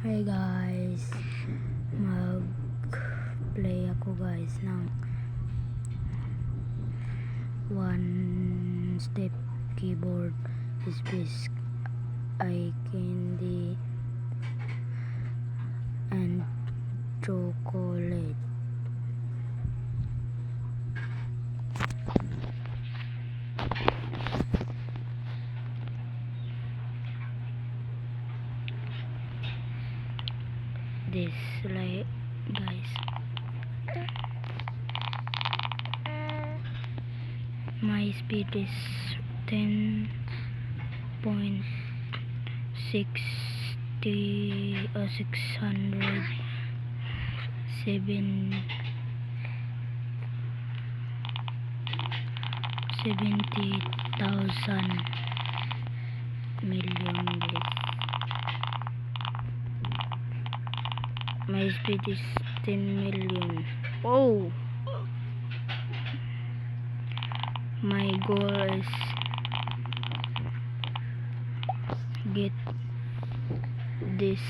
Hi guys, mag-play ako guys ng one step keyboard space eye candy and chocolate. This like guys, my speed is 10.60 or 670,000 million guys. My speed is 10 million. Oh, my goal is get this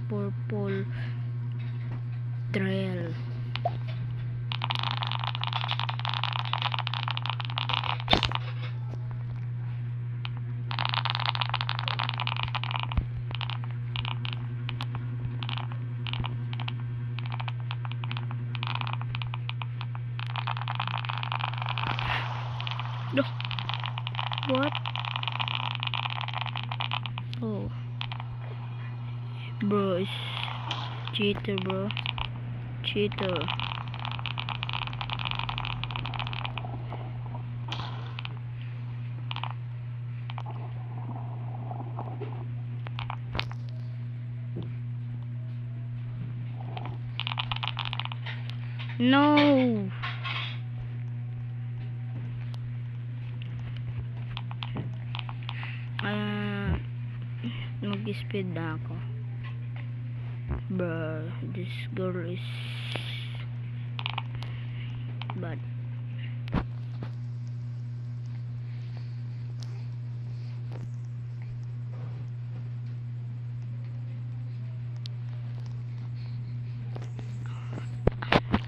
purple trail. No. What? Oh, bro, it's cheater, bro. Cheater. No. Mag-speed na ako. Bruh, this girl is bad.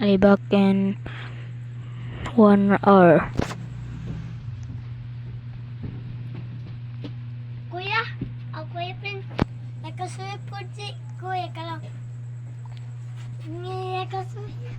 I'll be back in 1 hour. Kuya, ako yung friend. Nakasulit po si Kuya ka lang. Nakasulit.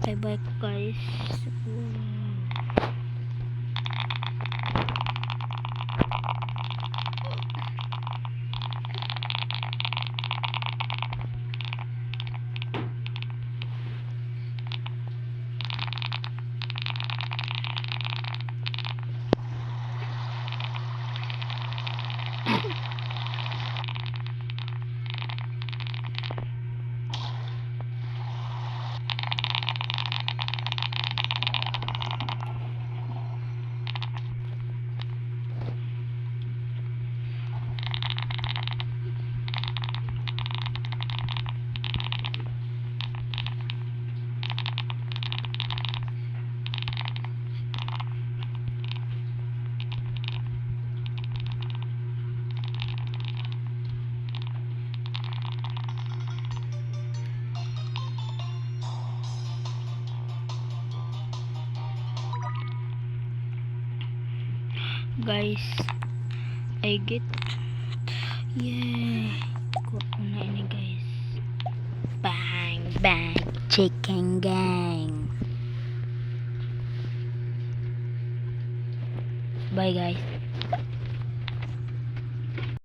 Bye-bye guys. guys. I get. Yay. Kuha ko na ini guys. Bang bang chicken gang. Bye guys.